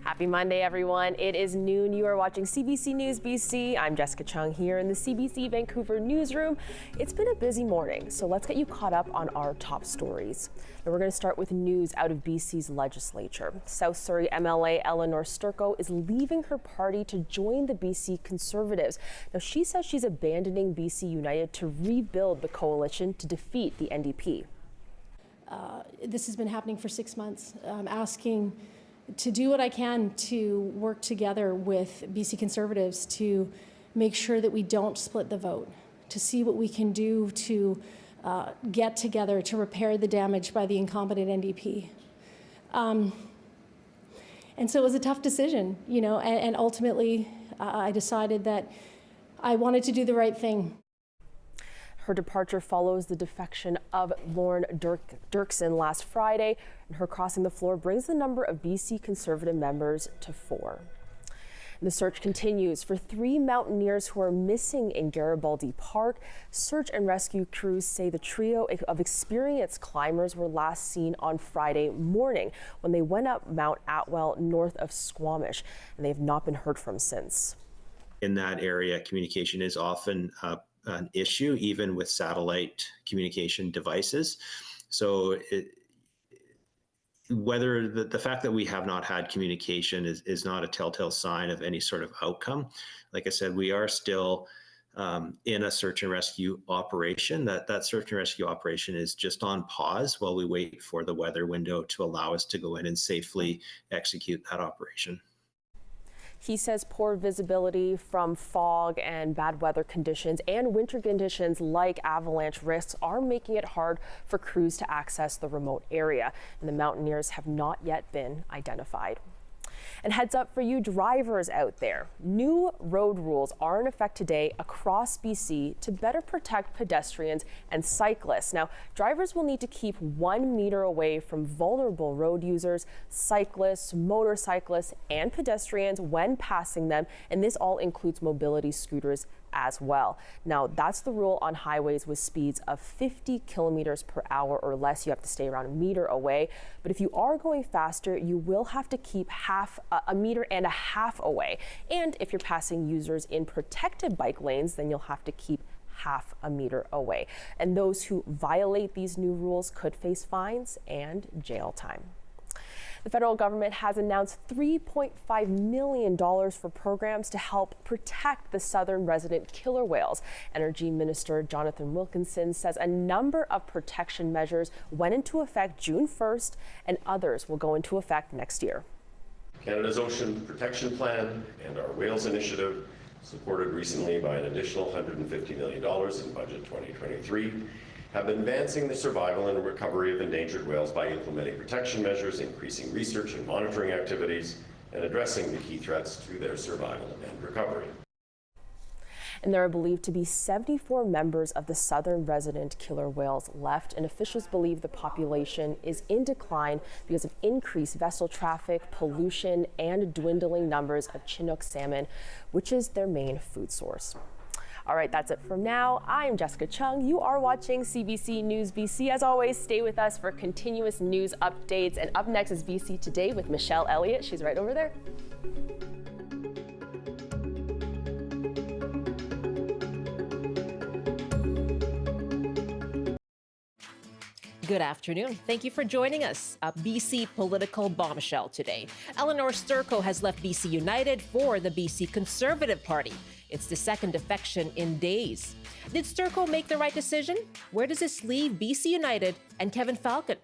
Happy Monday, everyone. It is noon. You are watching CBC News BC. I'm Jessica Chung here in the CBC Vancouver newsroom. It's been a busy morning, so let's get you caught up on our top stories. Now we're going to start with news out of BC's legislature. South Surrey MLA Elenore Sturko is leaving her party to join the BC Conservatives. Now she says she's abandoning BC United to rebuild the coalition to defeat the NDP. This has been happening for 6 months. I'm asking to do what I can to work together with BC Conservatives to make sure that we don't split the vote, to see what we can do to get together to repair the damage by the incompetent NDP. And so it was a tough decision, you know, and ultimately I decided that I wanted to do the right thing. Her departure follows the defection of Lauren Dirksen last Friday, and her crossing the floor brings the number of BC Conservative members to 4. And the search continues for 3 mountaineers who are missing in Garibaldi Park. Search and rescue crews say the trio of experienced climbers were last seen on Friday morning when they went up Mount Atwell north of Squamish, and they have not been heard from since. In that area, communication is often an issue, even with satellite communication devices. So whether the fact that we have not had communication is not a telltale sign of any sort of outcome. Like I said, we are still in a search and rescue operation. That search and rescue operation is just on pause while we wait for the weather window to allow us to go in and safely execute that operation. He says poor visibility from fog and bad weather conditions and winter conditions like avalanche risks are making it hard for crews to access the remote area, and the mountaineers have not yet been identified. And heads up for you drivers out there. New road rules are in effect today across BC to better protect pedestrians and cyclists. Now, drivers will need to keep 1 meter away from vulnerable road users, cyclists, motorcyclists, and pedestrians when passing them, and this all includes mobility scooters as well. Now, that's the rule on highways with speeds of 50 kilometers per hour or less. You have to stay around 1 meter away. But if you are going faster, you will have to keep 1.5 meters away. And if you're passing users in protected bike lanes, then you'll have to keep 0.5 meters away. And those who violate these new rules could face fines and jail time. The federal government has announced $3.5 million for programs to help protect the southern resident killer whales. Energy Minister Jonathan Wilkinson says a number of protection measures went into effect June 1st, and others will go into effect next year. Canada's Ocean Protection Plan and our Whales Initiative, supported recently by an additional $150 million in Budget 2023, have been advancing the survival and recovery of endangered whales by implementing protection measures, increasing research and monitoring activities, and addressing the key threats to their survival and recovery. And there are believed to be 74 members of the southern resident killer whales left, and officials believe the population is in decline because of increased vessel traffic, pollution, and dwindling numbers of Chinook salmon, which is their main food source. All right, that's it for now. I'm Jessica Chung. You are watching CBC News BC. As always, stay with us for continuous news updates. And up next is BC Today with Michelle Elliott. She's right over there. Good afternoon. Thank you for joining us. A BC political bombshell today. Elenore Sturko has left BC United for the BC Conservative Party. It's the second defection in days. Did Sturko make the right decision? Where does this leave BC United and Kevin Falcon?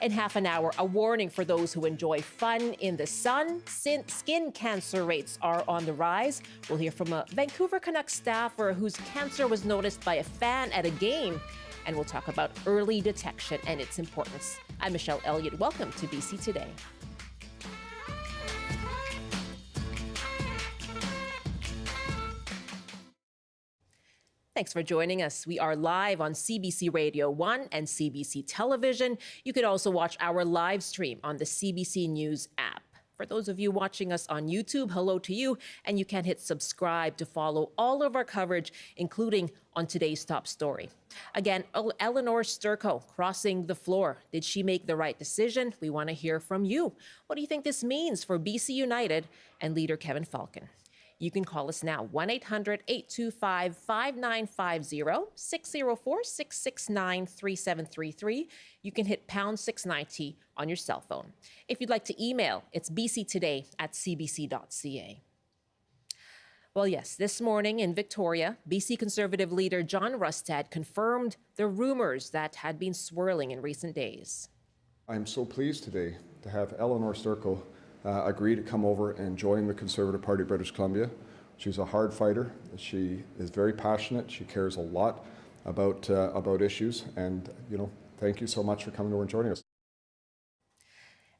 In half an hour, a warning for those who enjoy fun in the sun. Skin cancer rates are on the rise. We'll hear from a Vancouver Canucks staffer whose cancer was noticed by a fan at a game. And we'll talk about early detection and its importance. I'm Michelle Elliott. Welcome to BC Today. Thanks for joining us. We are live on CBC Radio 1 and CBC Television. You can also watch our live stream on the CBC News app. For those of you watching us on YouTube, hello to you, and you can hit subscribe to follow all of our coverage, including on today's top story. Again, Elenore Sturko crossing the floor. Did she make the right decision? We want to hear from you. What do you think this means for BC United and leader Kevin Falcon? You can call us now, 1-800-825-5950, 604-669-3733. You can hit pound 690 on your cell phone. If you'd like to email, it's bctoday@cbc.ca. Well, yes, this morning in Victoria, BC Conservative leader John Rustad confirmed the rumors that had been swirling in recent days. I'm so pleased today to have Elenore Sturko agree to come over and join the Conservative Party of British Columbia. She's a hard fighter. She is very passionate. She cares a lot about issues. And, thank you so much for coming over and joining us.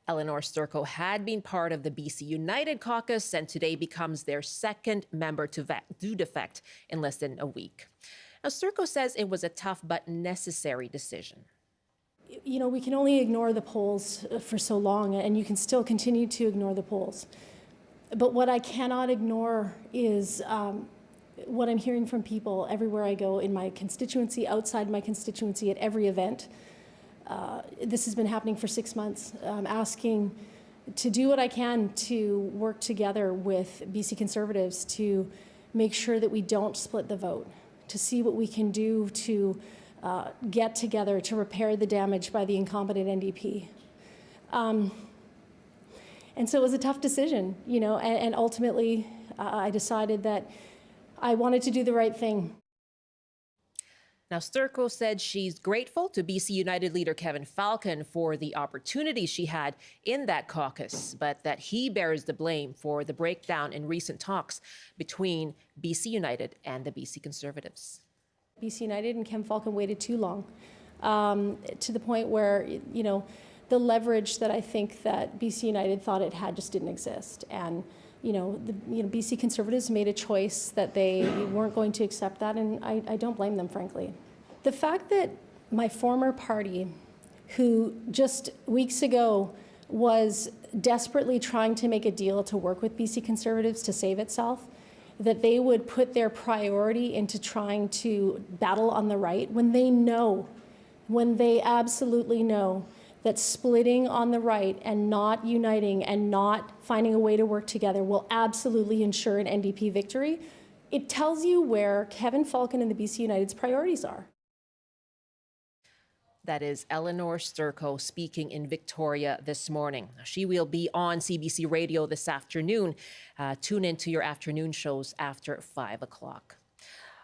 Elenore Sturko had been part of the BC United caucus and today becomes their second member to defect in less than a week. Now, Sturko says it was a tough but necessary decision. We can only ignore the polls for so long, and you can still continue to ignore the polls. But what I cannot ignore is what I'm hearing from people everywhere I go, in my constituency, outside my constituency, at every event. This has been happening for 6 months. I'm asking to do what I can to work together with BC Conservatives to make sure that we don't split the vote, to see what we can do to get together to repair the damage by the incompetent NDP. And so it was a tough decision, and ultimately I decided that I wanted to do the right thing. Now, Sturko said she's grateful to BC United leader Kevin Falcon for the opportunity she had in that caucus, but that he bears the blame for the breakdown in recent talks between BC United and the BC Conservatives. BC United and Kevin Falcon waited too long, to the point where, the leverage that I think that BC United thought it had just didn't exist. And, BC Conservatives made a choice that they weren't going to accept that, and I don't blame them, frankly. The fact that my former party, who just weeks ago was desperately trying to make a deal to work with BC Conservatives to save itself, that they would put their priority into trying to battle on the right when they absolutely know that splitting on the right and not uniting and not finding a way to work together will absolutely ensure an NDP victory. It tells you where Kevin Falcon and the BC United's priorities are. That is Elenore Sturko speaking in Victoria this morning. She will be on CBC Radio this afternoon. Tune into your afternoon shows after 5 o'clock.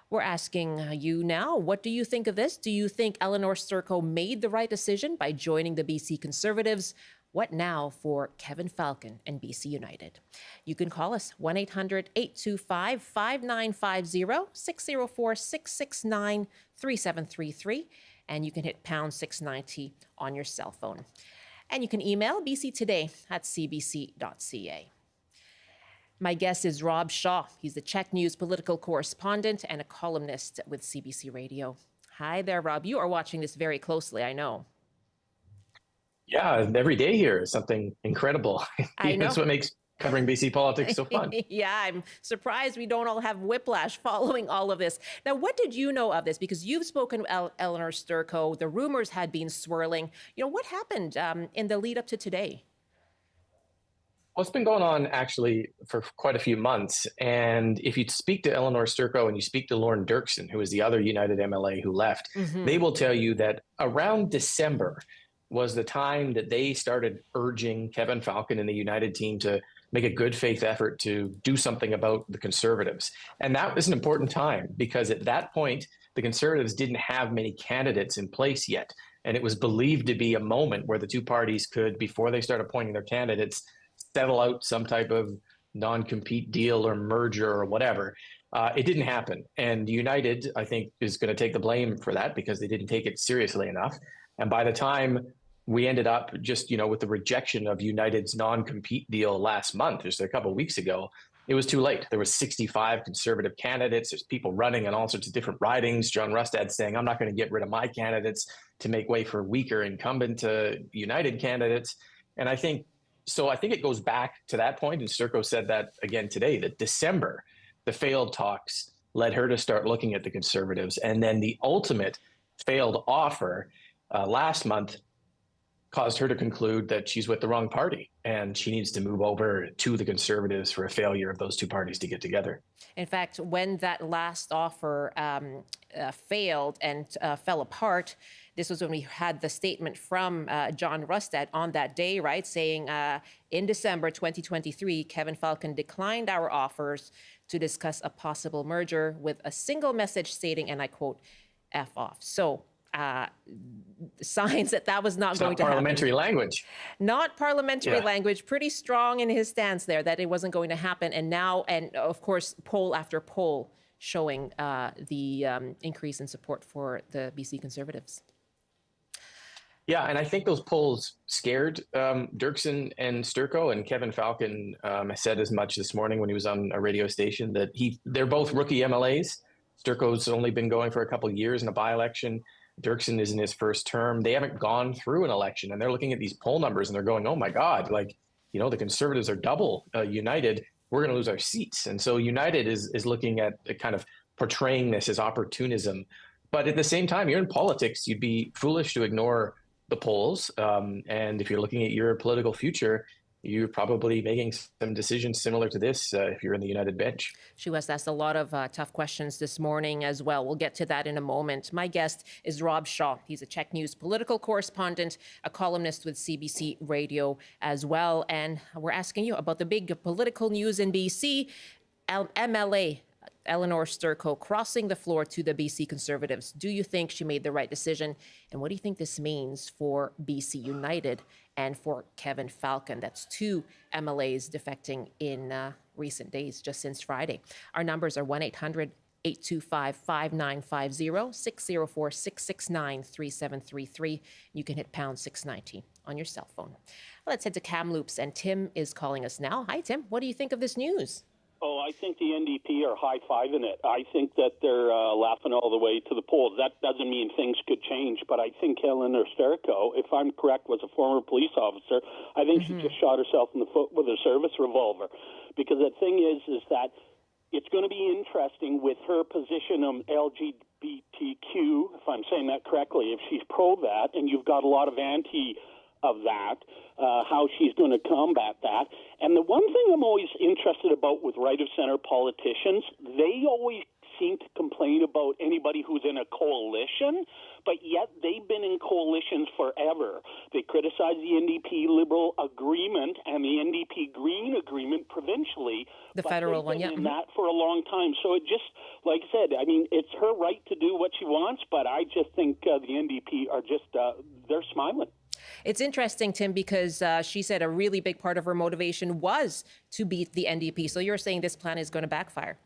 We're asking you now, what do you think of this? Do you think Elenore Sturko made the right decision by joining the BC Conservatives? What now for Kevin Falcon and BC United? You can call us 1-800-825-5950, 604-669-3733. And you can hit pound 690 on your cell phone. And you can email bctoday@cbc.ca. My guest is Rob Shaw. He's the Czech News political correspondent and a columnist with CBC Radio. Hi there, Rob. You are watching this very closely, I know. Yeah, every day here is something incredible. I know. That's what makes covering BC politics so fun. Yeah, I'm surprised we don't all have whiplash following all of this. Now, what did you know of this? Because you've spoken with Elenore Sturko. The rumors had been swirling. What happened in the lead up to today? Well, it's been going on actually for quite a few months. And if you speak to Elenore Sturko and you speak to Lauren Dirksen, who is the other United MLA who left, they will tell you that around December was the time that they started urging Kevin Falcon and the United team to make a good faith effort to do something about the Conservatives. And that was an important time because at that point, the Conservatives didn't have many candidates in place yet. And it was believed to be a moment where the two parties could, before they start appointing their candidates, settle out some type of non-compete deal or merger or whatever. It didn't happen. And United, I think, is going to take the blame for that because they didn't take it seriously enough. And by the time we ended up just, with the rejection of United's non-compete deal last month, just a couple of weeks ago, it was too late. There were 65 Conservative candidates. There's people running in all sorts of different ridings. John Rustad saying, I'm not going to get rid of my candidates to make way for weaker incumbent United candidates. And I think So I think it goes back to that point, and Sturko said that again today, that December, the failed talks led her to start looking at the Conservatives. And then the ultimate failed offer last month caused her to conclude that she's with the wrong party and she needs to move over to the Conservatives for a failure of those two parties to get together. In fact, when that last offer failed and fell apart, this was when we had the statement from John Rustad on that day, right, saying in December 2023, Kevin Falcon declined our offers to discuss a possible merger with a single message stating, and I quote, F off. So signs that that was not going to happen. Parliamentary language. Not parliamentary language, pretty strong in his stance there that it wasn't going to happen. And now, and of course, poll after poll showing the increase in support for the BC Conservatives. Yeah, and I think those polls scared Dirksen and Sturko, and Kevin Falcon said as much this morning when he was on a radio station that they're both rookie MLAs. Sturko's only been going for a couple of years in a by-election. Dirksen is in his first term. They haven't gone through an election, and they're looking at these poll numbers and they're going, oh my God, like, you know, the Conservatives are double United. We're going to lose our seats. And so United is looking at kind of portraying this as opportunism. But at the same time, you're in politics. You'd be foolish to ignore the polls. And if you're looking at your political future, you're probably making some decisions similar to this if you're in the United bench. She was asked a lot of tough questions this morning as well. We'll get to that in a moment. My guest is Rob Shaw. He's a Czech News political correspondent, a columnist with CBC Radio as well. And we're asking you about the big political news in BC. MLA Elenore Sturko crossing the floor to the BC Conservatives. Do you think she made the right decision? And what do you think this means for BC United and for Kevin Falcon? That's two MLAs defecting in recent days, just since Friday. Our numbers are 1-800-825-5950, 604-669-3733. You can hit pound 690 on your cell phone. Well, let's head to Kamloops, and Tim is calling us now. Hi, Tim. What do you think of this news? Oh, I think the NDP are high-fiving it. I think that they're laughing all the way to the polls. That doesn't mean things could change, but I think Elenore Sturko, if I'm correct, was a former police officer. I think she just shot herself in the foot with a service revolver. Because the thing is that it's going to be interesting with her position on LGBTQ, if I'm saying that correctly, if she's pro that, and you've got a lot of anti of that, how she's going to combat that. And the one thing I'm always interested about with right-of-center politicians, they always seem to complain about anybody who's in a coalition, but yet they've been in coalitions forever. They criticize the NDP Liberal agreement and the NDP Green agreement provincially. The federal one, yeah. In that for a long time. So it just, like I said, I mean, it's her right to do what she wants, but I just think the NDP are just, they're smiling. It's interesting, Tim, because she said a really big part of her motivation was to beat the NDP. So you're saying this plan is going to backfire?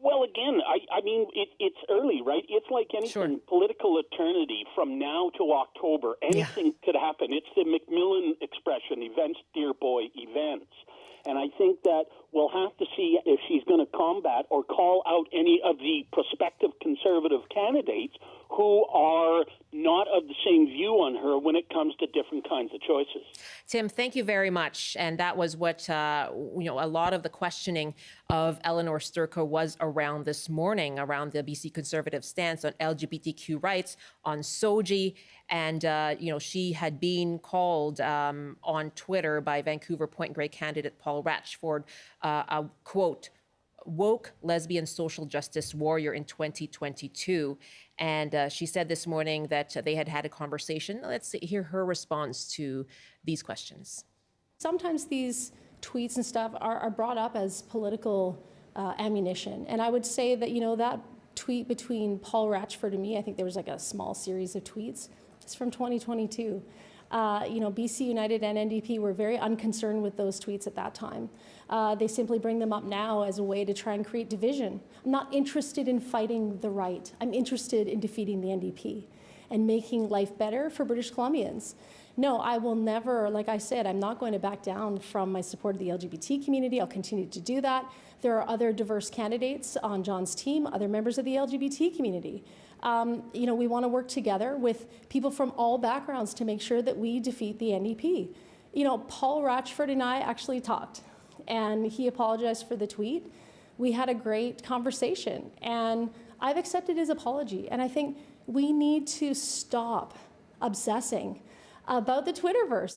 Well, again, I mean, it's early, right? It's like anything, political eternity from now to October. Anything could happen. It's the Macmillan expression, events, dear boy, events. And I think that we'll have to see if she's going to combat or call out any of the prospective Conservative candidates who are not of the same view on her when it comes to different kinds of choices. Tim, thank you very much. And that was what, a lot of the questioning of Elenore Sturko was around this morning, around the BC Conservative stance on LGBTQ rights, on SOGI. And, she had been called on Twitter by Vancouver Point Grey candidate Paul Ratchford, a quote, woke lesbian social justice warrior in 2022. And she said this morning that they had had a conversation. Let's hear her response to these questions. Sometimes these tweets and stuff are brought up as political ammunition. And I would say that, that tweet between Paul Ratchford and me, I think there was like a small series of tweets. It's from 2022. BC United and NDP were very unconcerned with those tweets at that time. They simply bring them up now as a way to try and create division. I'm not interested in fighting the right. I'm interested in defeating the NDP and making life better for British Columbians. No, I will never, like I said, I'm not going to back down from my support of the LGBT community. I'll continue to do that. There are other diverse candidates on John's team, other members of the LGBT community. We want to work together with people from all backgrounds to make sure that we defeat the NDP. You know, Paul Ratchford and I actually talked, and he apologized for the tweet. We had a great conversation, and I've accepted his apology. And I think we need to stop obsessing about the Twitterverse.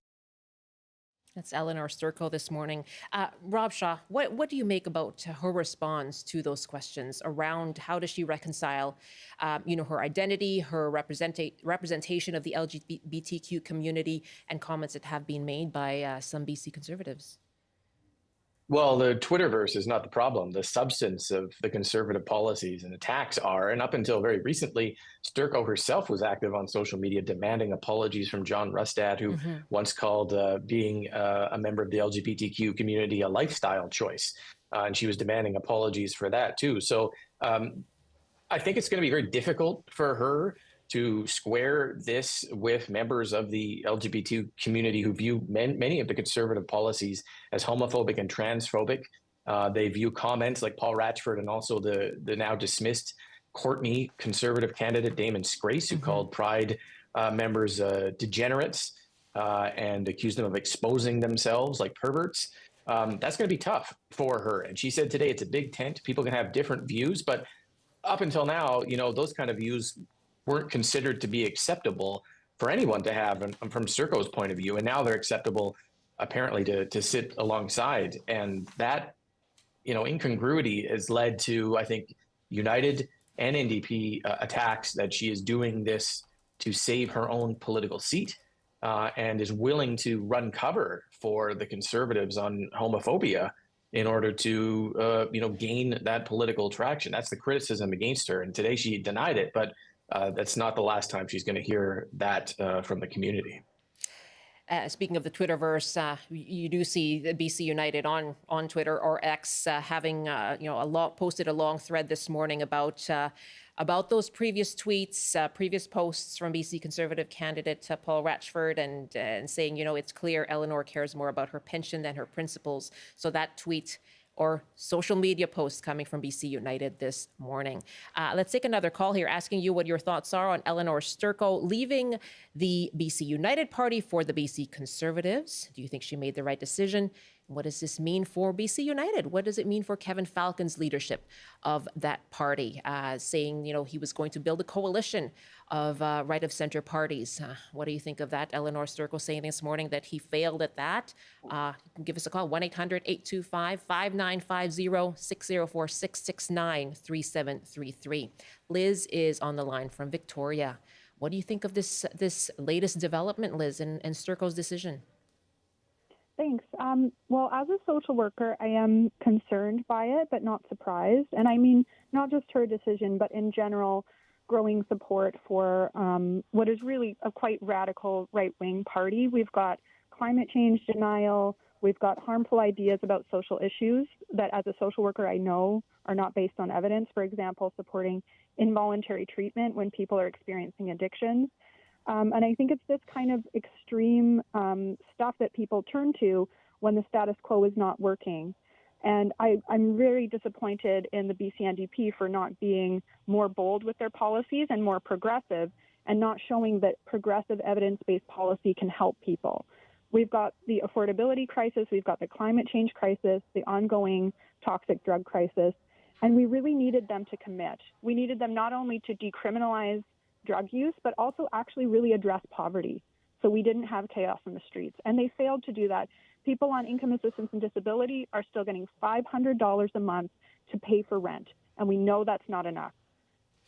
That's Elenore Sturko this morning. Rob Shaw, what do you make about her response to those questions around how does she reconcile, her identity, her representation of the LGBTQ community, and comments that have been made by some BC Conservatives? Well, the Twitterverse is not the problem. The substance of the Conservative policies and attacks are, and up until very recently, Sturko herself was active on social media demanding apologies from John Rustad, who once called being a member of the LGBTQ community a lifestyle choice. And she was demanding apologies for that too. So I think it's going to be very difficult for her to square this with members of the LGBT community who view many of the Conservative policies as homophobic and transphobic. They view comments like Paul Ratchford and also the now dismissed Courtney Conservative candidate Damon Scrace, who called Pride members degenerates and accused them of exposing themselves like perverts. That's going to be tough for her. And she said today it's a big tent. People can have different views, but up until now, those kind of views weren't considered to be acceptable for anyone to have, and from Sturko's point of view, and now they're acceptable apparently to sit alongside. And that, incongruity has led to, I think, United and NDP attacks that she is doing this to save her own political seat and is willing to run cover for the Conservatives on homophobia in order to, gain that political traction. That's the criticism against her. And today she denied it, but that's not the last time she's going to hear that from the community. Speaking of the Twitterverse, you do see the BC United on Twitter or X having posted a long thread this morning about those previous tweets, previous posts from BC Conservative candidate Paul Ratchford, and saying it's clear Elenore cares more about her pension than her principles. So that tweet or social media posts coming from BC United this morning. Let's take another call here, asking you what your thoughts are on Elenore Sturko leaving the BC United Party for the BC Conservatives. Do you think she made the right decision? What does this mean for BC United? What does it mean for Kevin Falcon's leadership of that party? Saying, he was going to build a coalition of right-of-center parties. What do you think of that? Elenore Sturko saying this morning that he failed at that. You can give us a call, 1-800-825-5950, 604-669-3733. Liz is on the line from Victoria. What do you think of this latest development, Liz, and Sturko's decision? Thanks. Well, as a social worker, I am concerned by it, but not surprised. And I mean, not just her decision, but in general, growing support for what is really a quite radical right-wing party. We've got climate change denial. We've got harmful ideas about social issues that, as a social worker, I know are not based on evidence. For example, supporting involuntary treatment when people are experiencing addictions. And I think it's this kind of extreme stuff that people turn to when the status quo is not working. And I'm very disappointed in the BC NDP for not being more bold with their policies and more progressive, and not showing that progressive evidence-based policy can help people. We've got the affordability crisis, we've got the climate change crisis, the ongoing toxic drug crisis, and we really needed them to commit. We needed them not only to decriminalize drug use, but also actually really address poverty, so we didn't have chaos in the streets. And they failed to do that. People on income assistance and disability are still getting $500 a month to pay for rent, and we know that's not enough.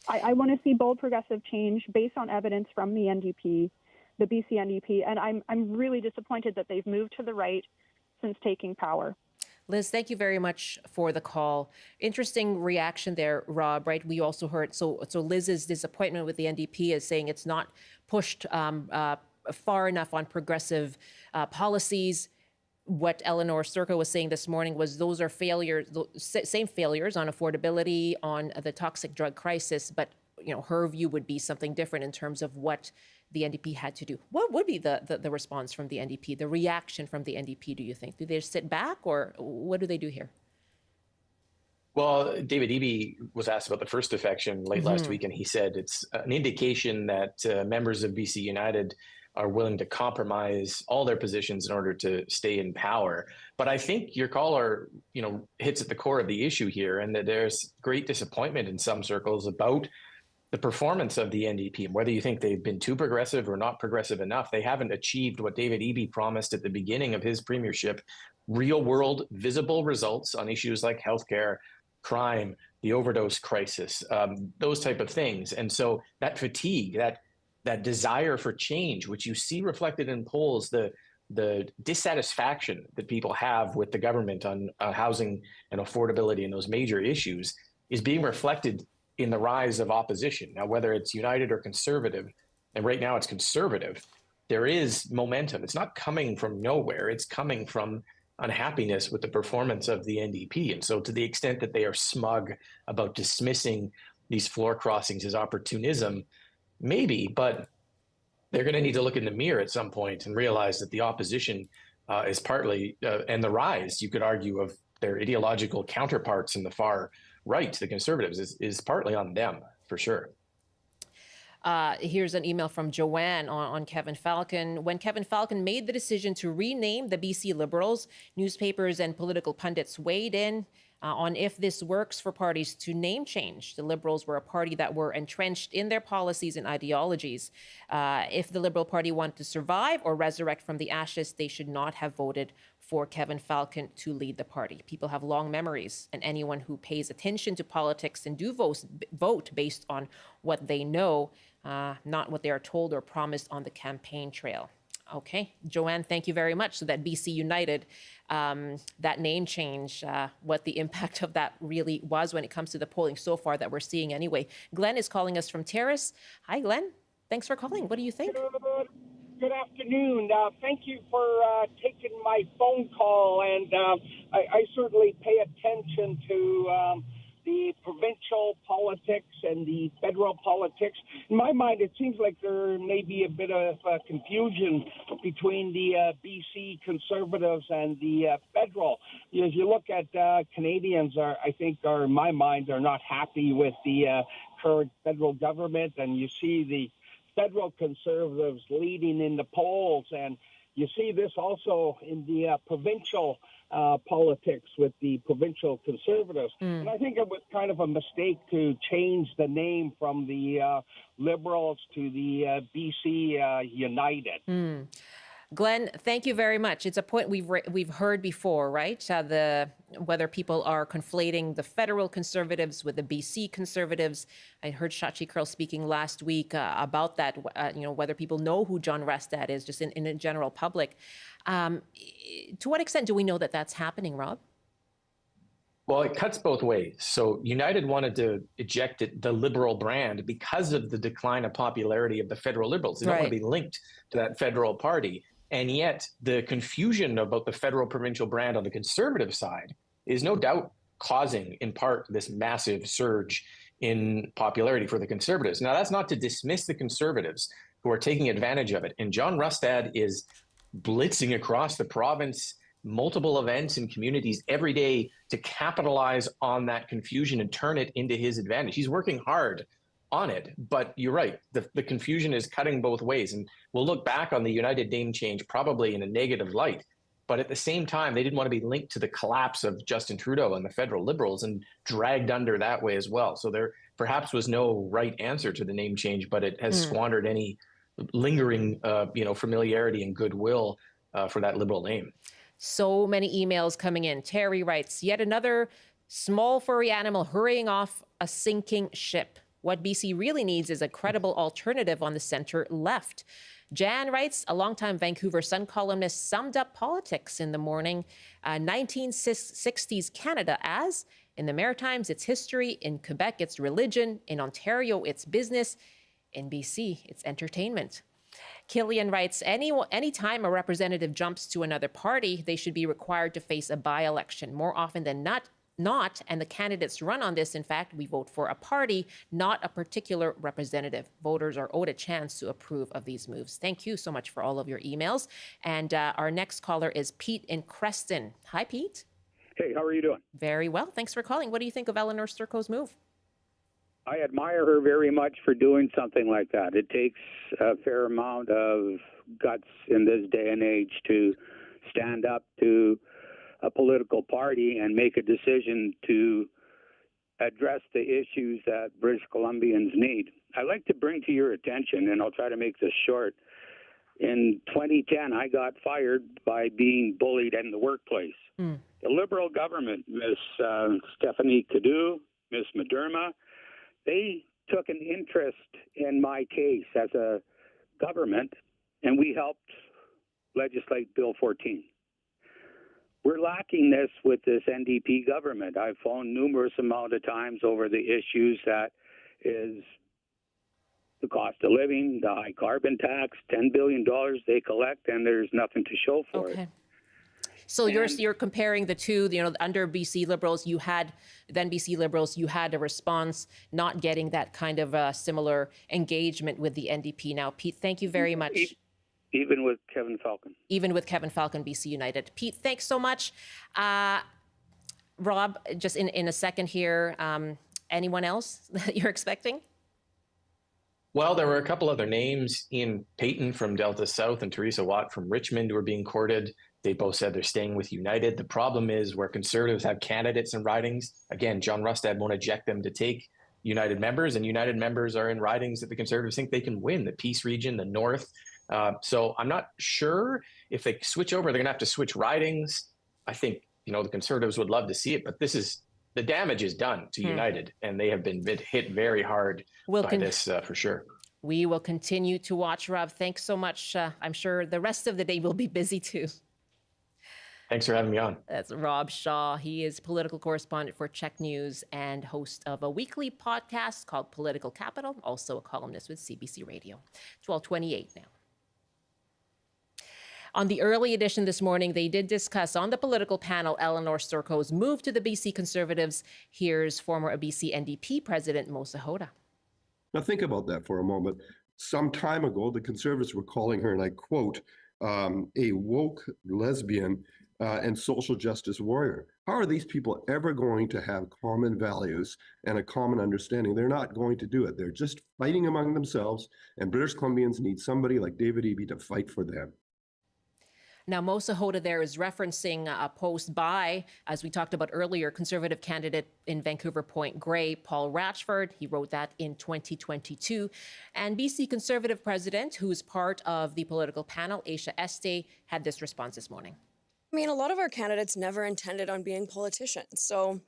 I want to see bold progressive change based on evidence from the NDP, the BC NDP, and I'm really disappointed that they've moved to the right since taking power. Liz, thank you very much for the call. Interesting reaction there, Rob, right? We also heard, so Liz's disappointment with the NDP is saying it's not pushed far enough on progressive policies. What Elenore Sturko was saying this morning was those are failures, same failures on affordability, on the toxic drug crisis, but her view would be something different in terms of what the NDP had to do. What would be the response from the NDP, the reaction from the NDP, do you think? Do they sit back, or what do they do here? Well, David Eby was asked about the first defection late last week, and he said it's an indication that members of BC United are willing to compromise all their positions in order to stay in power. But I think your caller, hits at the core of the issue here, and that there's great disappointment in some circles about the performance of the NDP. And whether you think they've been too progressive or not progressive enough, they haven't achieved what David Eby promised at the beginning of his premiership: real world, visible results on issues like healthcare, crime, the overdose crisis, those type of things. And so that fatigue, that desire for change, which you see reflected in polls, the dissatisfaction that people have with the government on housing and affordability and those major issues, is being reflected in the rise of opposition. Now, whether it's United or Conservative, and right now it's Conservative, there is momentum. It's not coming from nowhere. It's coming from unhappiness with the performance of the NDP. And so to the extent that they are smug about dismissing these floor crossings as opportunism, maybe, but they're going to need to look in the mirror at some point and realize that the opposition is partly, and the rise, you could argue, of their ideological counterparts in the far right, the Conservatives, is partly on them, for sure. Here's an email from Joanne on Kevin Falcon. When Kevin Falcon made the decision to rename the BC Liberals, newspapers and political pundits weighed in on if this works for parties to name change. The Liberals were a party that were entrenched in their policies and ideologies. If the Liberal Party wanted to survive or resurrect from the ashes, they should not have voted for Kevin Falcon to lead the party. People have long memories, and anyone who pays attention to politics and do vote based on what they know, not what they are told or promised on the campaign trail. Okay, Joanne, thank you very much. So that BC United, that name change, what the impact of that really was when it comes to the polling so far that we're seeing anyway. Glenn is calling us from Terrace. Hi, Glenn. Thanks for calling. What do you think? Good afternoon. Thank you for taking my phone call, and I certainly pay attention to the provincial politics and the federal politics. In my mind, it seems like there may be a bit of confusion between the BC Conservatives and the federal. As you look at Canadians, in my mind, are not happy with the current federal government, and you see the federal Conservatives leading in the polls, and you see this also in the provincial politics with the provincial Conservatives. And I think it was kind of a mistake to change the name from the Liberals to the BC United. Glenn, thank you very much. It's a point we've heard before, right? Whether people are conflating the federal Conservatives with the BC Conservatives. I heard Shachi Curl speaking last week about that. Whether people know who John Restad is, just in the general public. To what extent do we know that that's happening, Rob? Well, it cuts both ways. So United wanted to eject the Liberal brand because of the decline of popularity of the federal Liberals. They don't want to be linked to that federal party. And yet the confusion about the federal provincial brand on the Conservative side is no doubt causing, in part, this massive surge in popularity for the Conservatives. Now, that's not to dismiss the Conservatives who are taking advantage of it. And John Rustad is blitzing across the province, multiple events in communities every day to capitalize on that confusion and turn it into his advantage. He's working hard on it, but you're right. The confusion is cutting both ways. And we'll look back on the United name change probably in a negative light. But at the same time, they didn't want to be linked to the collapse of Justin Trudeau and the federal Liberals and dragged under that way as well. So there perhaps was no right answer to the name change, but it has squandered any lingering, familiarity and goodwill for that Liberal name. So many emails coming in. Terry writes, yet another small furry animal hurrying off a sinking ship. What BC really needs is a credible alternative on the center left. Jan writes, a longtime Vancouver Sun columnist summed up politics in the morning. 1960s Canada as, in the Maritimes, it's history. In Quebec, it's religion. In Ontario, it's business. In BC, it's entertainment. Killian writes, anytime a representative jumps to another party, they should be required to face a by-election. More often than not, and the candidates run on this. In fact, we vote for a party, not a particular representative. Voters are owed a chance to approve of these moves. Thank you so much for all of your emails. And our next caller is Pete in Creston. Hi, Pete. Hey, how are you doing? Very well. Thanks for calling. What do you think of Elenore Sturko's move? I admire her very much for doing something like that. It takes a fair amount of guts in this day and age to stand up to a political party and make a decision to address the issues that British Columbians need. I'd like to bring to your attention, and I'll try to make this short. In 2010, I got fired by being bullied in the workplace. The Liberal government, Miss Stephanie Cadieux, Miss Moderna, they took an interest in my case as a government, and we helped legislate Bill 14. We're lacking this with this NDP government. I've phoned numerous amount of times over the issues that is the cost of living, the high carbon tax, $10 billion they collect, and there's nothing to show for it. So you're comparing the two, under BC Liberals, you had a response not getting that kind of similar engagement with the NDP. Now, Pete, thank you very much. Even with Kevin Falcon. Even with Kevin Falcon, BC United. Pete, thanks so much. Rob, just in a second here, anyone else that you're expecting? Well, there were a couple other names, Ian Payton from Delta South and Teresa Watt from Richmond, who are being courted. They both said they're staying with United. The problem is where Conservatives have candidates in ridings, again, John Rustad won't eject them to take United members, and United members are in ridings that the Conservatives think they can win, the Peace region, the North. So I'm not sure if they switch over, they're going to have to switch ridings. I think, the Conservatives would love to see it, but the damage is done to United, and they have been hit very hard by this for sure. We will continue to watch, Rob. Thanks so much. I'm sure the rest of the day will be busy too. Thanks for having me on. That's Rob Shaw. He is political correspondent for Czech News and host of a weekly podcast called Political Capital, also a columnist with CBC Radio. 12:28 now. On the early edition this morning, they did discuss on the political panel Elenore Sturko's move to the BC Conservatives. Here's former BC NDP President Mosa Hoda. Now think about that for a moment. Some time ago, the Conservatives were calling her, and I quote, a woke lesbian and social justice warrior. How are these people ever going to have common values and a common understanding? They're not going to do it. They're just fighting among themselves, and British Columbians need somebody like David Eby to fight for them. Now, Mosa Hoda there is referencing a post by, as we talked about earlier, Conservative candidate in Vancouver Point Grey, Paul Ratchford. He wrote that in 2022. And BC Conservative President, who's part of the political panel, Aisha Este, had this response this morning. I mean, a lot of our candidates never intended on being politicians. So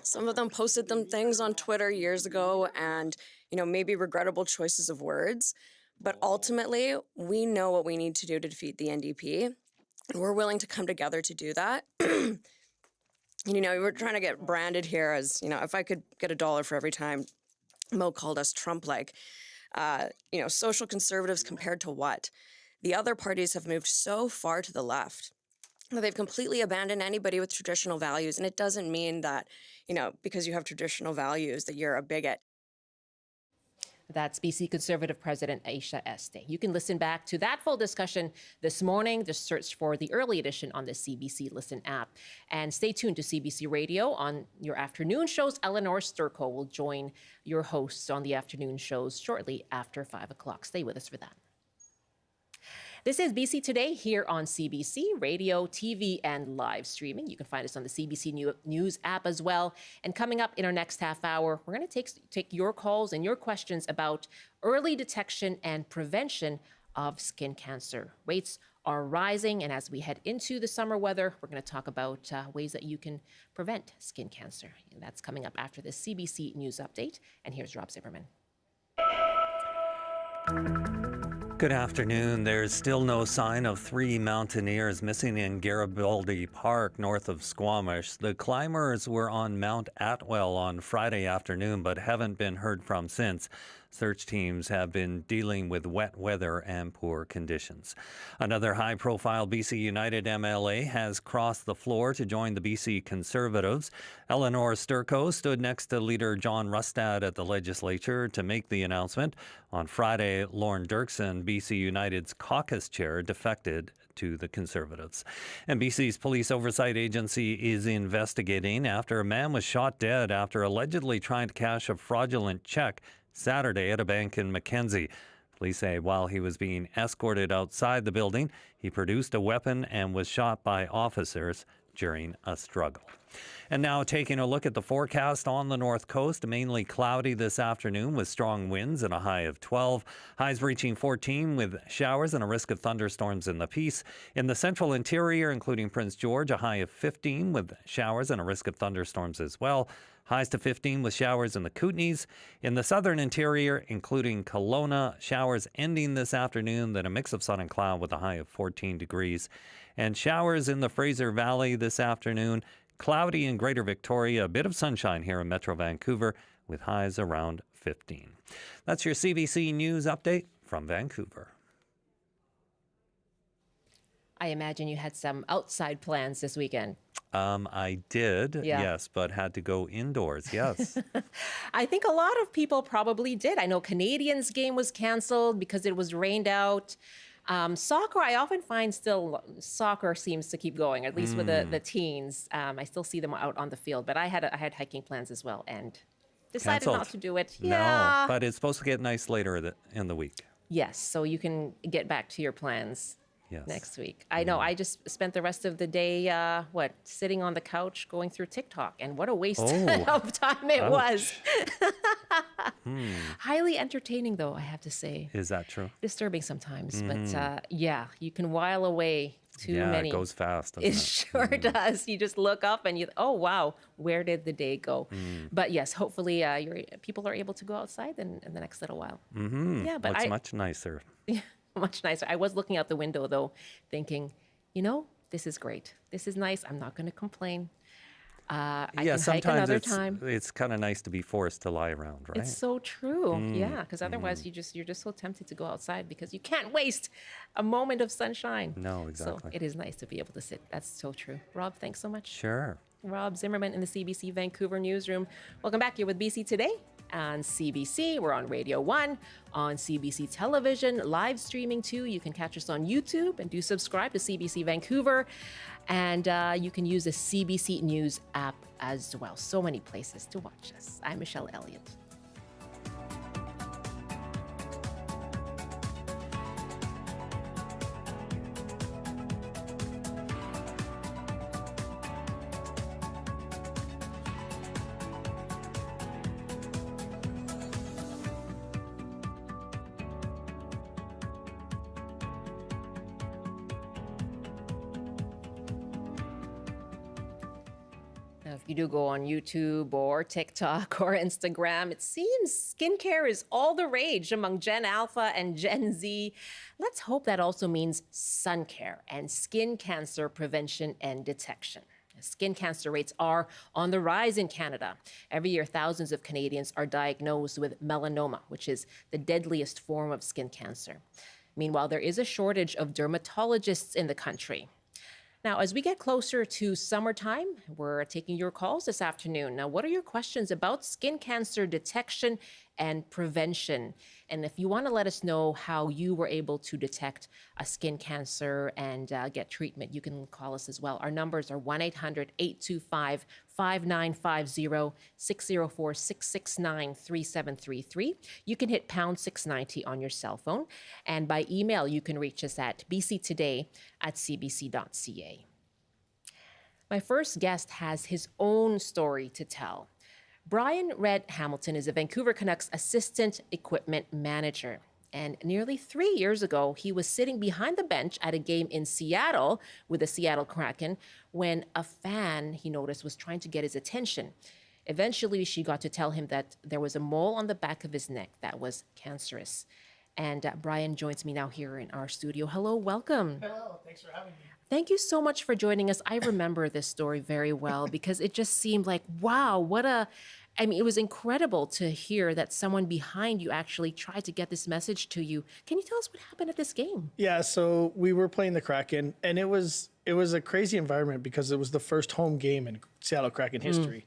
some of them posted them things on Twitter years ago and, maybe regrettable choices of words. But ultimately, we know what we need to do to defeat the NDP. And we're willing to come together to do that. We're trying to get branded here as, if I could get $1 for every time Mo called us Trump-like. Social conservatives compared to what? The other parties have moved so far to the left that they've completely abandoned anybody with traditional values. And it doesn't mean that, because you have traditional values that you're a bigot. That's BC Conservative President Aisha Este. You can listen back to that full discussion this morning. Just search for the early edition on the CBC Listen app. And stay tuned to CBC Radio on your afternoon shows. Elenore Sturko will join your hosts on the afternoon shows shortly after 5 o'clock. Stay with us for that. This is BC Today here on CBC Radio, TV, and live streaming. You can find us on the CBC News app as well. And coming up in our next half hour, we're going to take your calls and your questions about early detection and prevention of skin cancer. Rates are rising, and as we head into the summer weather, we're going to talk about ways that you can prevent skin cancer. And that's coming up after this CBC News update. And here's Rob Zimmerman. Good afternoon. There's still no sign of 3 mountaineers missing in Garibaldi Park north of Squamish. The climbers were on Mount Atwell on Friday afternoon but haven't been heard from since. Search teams have been dealing with wet weather and poor conditions. Another high-profile BC United MLA has crossed the floor to join the BC Conservatives. Elenore Sturko stood next to leader John Rustad at the legislature to make the announcement. On Friday, Lorne Dirksen, BC United's caucus chair, defected to the Conservatives. And BC's Police Oversight Agency is investigating after a man was shot dead after allegedly trying to cash a fraudulent check Saturday at a bank in Mackenzie. Police say while he was being escorted outside the building, he produced a weapon and was shot by officers during a struggle. And now taking a look at the forecast on the north coast, mainly cloudy this afternoon with strong winds and a high of 12. Highs reaching 14 with showers and a risk of thunderstorms in the Peace. In the central interior, including Prince George, a high of 15 with showers and a risk of thunderstorms as well. Highs to 15 with showers in the Kootenays. In the southern interior, including Kelowna, showers ending this afternoon, then a mix of sun and cloud with a high of 14 degrees. And showers in the Fraser Valley this afternoon. Cloudy in Greater Victoria, a bit of sunshine here in Metro Vancouver with highs around 15. That's your CBC News update from Vancouver. I imagine you had some outside plans this weekend. I did, yes, but had to go indoors, yes. I think a lot of people probably did. I know Canadians' game was canceled because it was rained out. Soccer, I often find still soccer seems to keep going, at least with the teens. I still see them out on the field, but I had hiking plans as well and decided Canceled. not to do it. No, but it's supposed to get nice later in the week. Yes, so you can get back to your plans. Yes. Next week. I know. I just spent the rest of the day, sitting on the couch going through TikTok, and what a waste of time it was. Highly entertaining, though, I have to say. Is that true? Disturbing sometimes, but you can while away too many. Yeah, it goes fast. Doesn't it sure does. You just look up and oh wow, where did the day go? But yes, hopefully people are able to go outside in the next little while. Yeah, but it's much nicer. Much nicer. I was looking out the window, though, thinking, this is great. This is nice. I'm not going to complain. I can hike another time. It's kind of nice to be forced to lie around, right? It's so true. Yeah, because otherwise you're just so tempted to go outside because you can't waste a moment of sunshine. No, exactly. So it is nice to be able to sit. That's so true. Rob, thanks so much. Sure. Rob Zimmerman in the CBC Vancouver newsroom. Welcome back. You're with BC Today on CBC. We're on Radio 1, on CBC Television, live streaming too. You can catch us on YouTube and do subscribe to CBC Vancouver. And you can use the CBC News app as well. So many places to watch us. I'm Michelle Elliott. If you do go on YouTube or TikTok or Instagram, it seems skincare is all the rage among Gen Alpha and Gen Z. Let's hope that also means sun care and skin cancer prevention and detection. Skin cancer rates are on the rise in Canada. Every year, thousands of Canadians are diagnosed with melanoma, which is the deadliest form of skin cancer. Meanwhile, there is a shortage of dermatologists in the country. Now, as we get closer to summertime, we're taking your calls this afternoon. Now, what are your questions about skin cancer detection and prevention? And if you want to let us know how you were able to detect a skin cancer and get treatment, you can call us as well. Our numbers are 1-800-825-5950, 604-669-3733. You can hit pound 690 on your cell phone. And by email, you can reach us at bctoday@cbc.ca. My first guest has his own story to tell. Brian Red Hamilton is a Vancouver Canucks assistant equipment manager. And nearly 3 years ago, he was sitting behind the bench at a game in Seattle with the Seattle Kraken when a fan he noticed was trying to get his attention. Eventually, she got to tell him that there was a mole on the back of his neck that was cancerous. And Brian joins me now here in our studio. Hello, welcome. Hello, thanks for having me. Thank you so much for joining us. I remember this story very well because it just seemed like, wow, it was incredible to hear that someone behind you actually tried to get this message to you. Can you tell us what happened at this game? Yeah, so we were playing the Kraken, and it was a crazy environment because it was the first home game in Seattle Kraken history.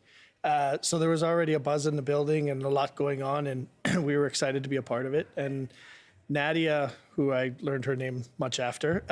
So there was already a buzz in the building and a lot going on, and we were excited to be a part of it. And Nadia, who I learned her name much after,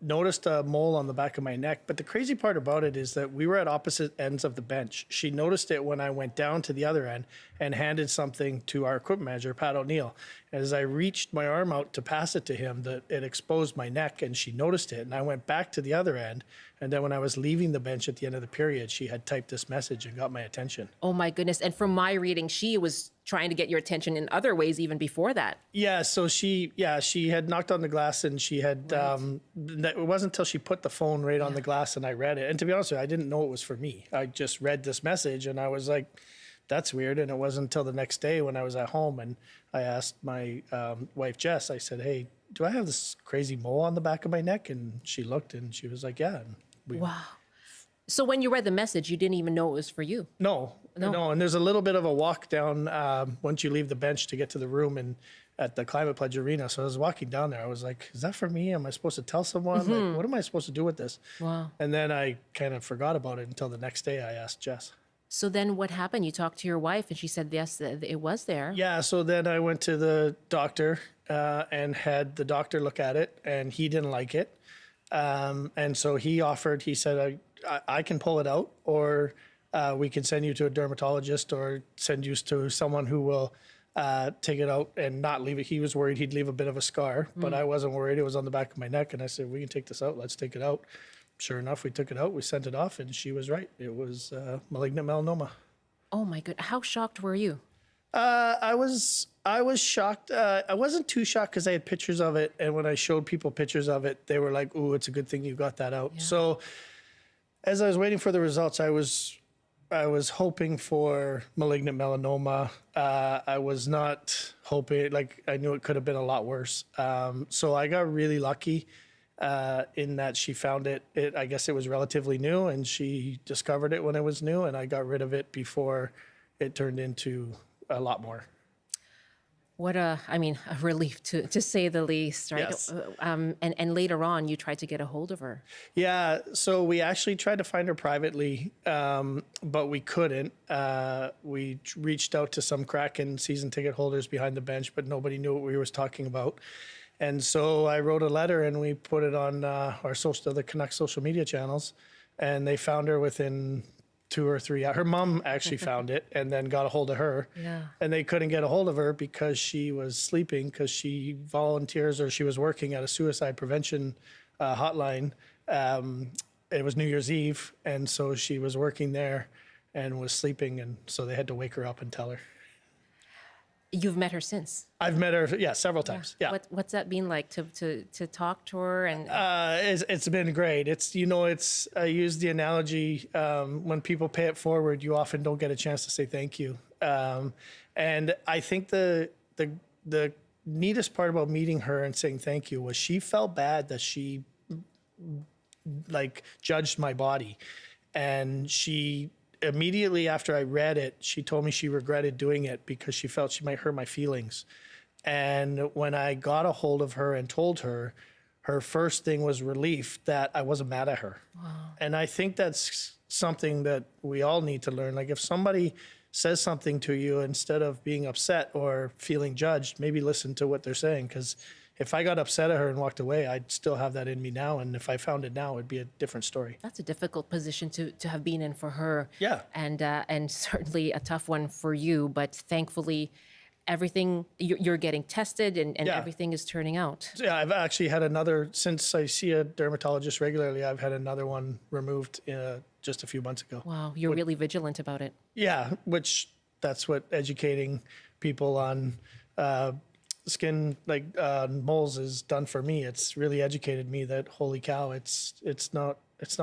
noticed a mole on the back of my neck. But the crazy part about it is that we were at opposite ends of the bench. She noticed it when I went down to the other end and handed something to our equipment manager, Pat O'Neill. As I reached my arm out to pass it to him, that it exposed my neck, and she noticed it. And I went back to the other end. And then when I was leaving the bench at the end of the period, she had typed this message and got my attention. Oh my goodness. And from my reading, she was trying to get your attention in other ways even before that. Yeah, so she had knocked on the glass, and she had, it wasn't until she put the phone right on the glass and I read it. And to be honest with you, I didn't know it was for me. I just read this message and I was like, that's weird. And it wasn't until the next day when I was at home and I asked my wife, Jess, I said, hey, do I have this crazy mole on the back of my neck? And she looked and she was like, yeah. And wow. So when you read the message, you didn't even know it was for you? No. And there's a little bit of a walk down once you leave the bench to get to the room and at the Climate Pledge Arena. So I was walking down there. I was like, is that for me? Am I supposed to tell someone? Like, what am I supposed to do with this? Wow. And then I kind of forgot about it until the next day I asked Jess. So then what happened? You talked to your wife and she said, yes, it was there. Yeah. So then I went to the doctor and had the doctor look at it, and he didn't like it. And so he said, I can pull it out, or we can send you to a dermatologist or send you to someone who will take it out and not leave it. He was worried he'd leave a bit of a scar, but I wasn't worried. It was on the back of my neck. And I said, we can take this out. Let's take it out. Sure enough, we took it out. We sent it off, and she was right. It was malignant melanoma. Oh my goodness. How shocked were you? I was shocked. I wasn't too shocked because I had pictures of it. And when I showed people pictures of it, they were like, ooh, it's a good thing you got that out. Yeah. So as I was waiting for the results, I was hoping for malignant melanoma. I was not hoping, like, I knew it could have been a lot worse. So I got really lucky in that she found it. I guess it was relatively new, and she discovered it when it was new, and I got rid of it before it turned into a lot more. What a relief to say the least, right? Yes. And later on, you tried to get a hold of her. Yeah, so we actually tried to find her privately, but we couldn't. We reached out to some Kraken season ticket holders behind the bench, but nobody knew what we was talking about. And so I wrote a letter and we put it on the Canucks social media channels, and they found her within 2 or 3 hours. Her mom actually found it and then got a hold of her. Yeah. And they couldn't get a hold of her because she was sleeping, because she volunteers, or she was working at a suicide prevention hotline. It was New Year's Eve, and so she was working there and was sleeping, and so they had to wake her up and tell her. You've met her since? I've met her, several times. Yeah. What's that been like to talk to her? And it's been great. I use the analogy, when people pay it forward, you often don't get a chance to say thank you. And I think the neatest part about meeting her and saying thank you was she felt bad that she judged my body, and she immediately after I read it, she told me she regretted doing it because she felt she might hurt my feelings. And when I got a hold of her and told her, her first thing was relief that I wasn't mad at her. Wow. And I think that's something that we all need to learn. Like, if somebody says something to you, instead of being upset or feeling judged, maybe listen to what they're saying. Because if I got upset at her and walked away, I'd still have that in me now. And if I found it now, it'd be a different story. That's a difficult position to have been in for her. Yeah. And certainly a tough one for you. But thankfully, everything, you're getting tested and everything is turning out. Yeah, I've actually had another, since I see a dermatologist regularly, I've had another one removed just a few months ago. Wow, you're really vigilant about it. Yeah, that's what educating people on skin moles has done for me. It's really educated me that, holy cow, it's not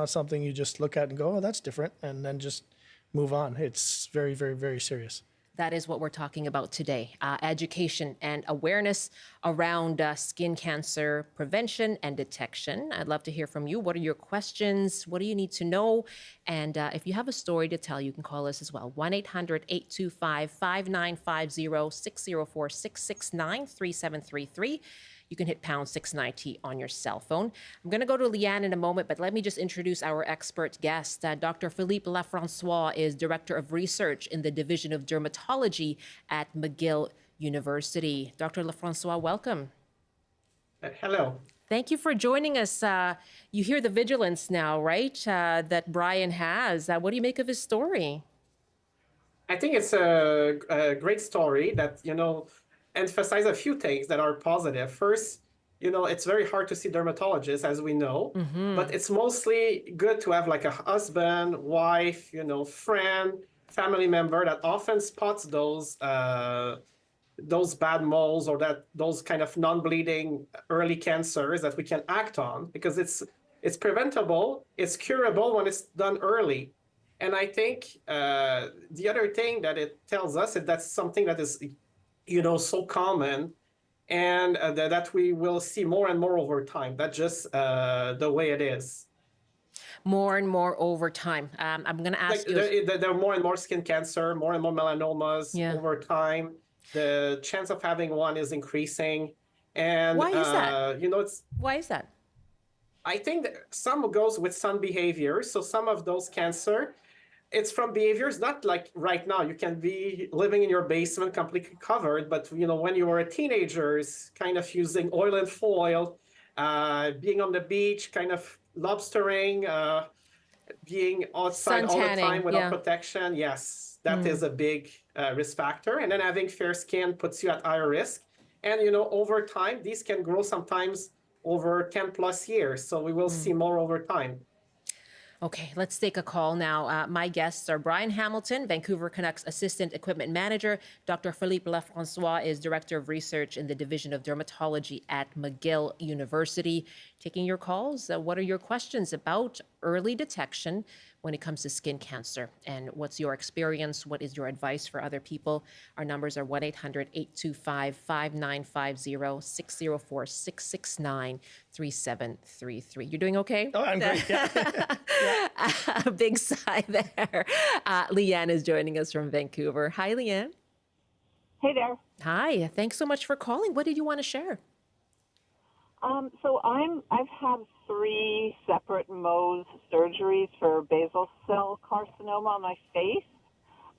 something you just look at and go, oh, that's different, and then just move on. It's very, very, very serious. That is what we're talking about today. Education and awareness around skin cancer prevention and detection. I'd love to hear from you. What are your questions? What do you need to know? And if you have a story to tell, you can call us as well. 1-800-825-5950, 604-669-3733. You can hit pound 690 on your cell phone. I'm going to go to Leanne in a moment, but let me just introduce our expert guest. Dr. Philippe Lafrancois is Director of Research in the Division of Dermatology at McGill University. Dr. Lafrancois, welcome. Hello. Thank you for joining us. You hear the vigilance now, right? That Brian has. What do you make of his story? I think it's a great story that, emphasize a few things that are positive. First, it's very hard to see dermatologists, as we know, but it's mostly good to have like a husband, wife, friend, family member that often spots those bad moles or those kind of non-bleeding early cancers that we can act on, because it's preventable, it's curable when it's done early. And I think the other thing that it tells us is that's something that is, so common, and that we will see more and more over time. That's just the way it is. More and more over time. I'm going to ask you. There are more and more skin cancer, more and more melanomas over time. The chance of having one is increasing. And why is that? Why is that? I think that some goes with some behavior. So some of those cancer, it's from behaviors, not like right now. You can be living in your basement completely covered, but when you were a teenager, kind of using oil and foil, being on the beach, kind of lobstering, being outside all the time without protection. Yes, that is a big risk factor. And then having fair skin puts you at higher risk. And, over time, these can grow sometimes over 10 plus years. So we will see more over time. Okay, let's take a call now. My guests are Brian Hamilton, Vancouver Canucks Assistant Equipment Manager. Dr. Philippe Lefrancois is Director of Research in the Division of Dermatology at McGill University. Taking your calls, what are your questions about early detection when it comes to skin cancer? And what's your experience? What is your advice for other people? Our numbers are 1-800-825-5950, 604-669-3733. You're doing okay? Oh, I'm great. Yeah. A big sigh there. Leanne is joining us from Vancouver. Hi, Leanne. Hey there. Hi. Thanks so much for calling. What did you want to share? So I've had 3 separate Mohs surgeries for basal cell carcinoma on my face.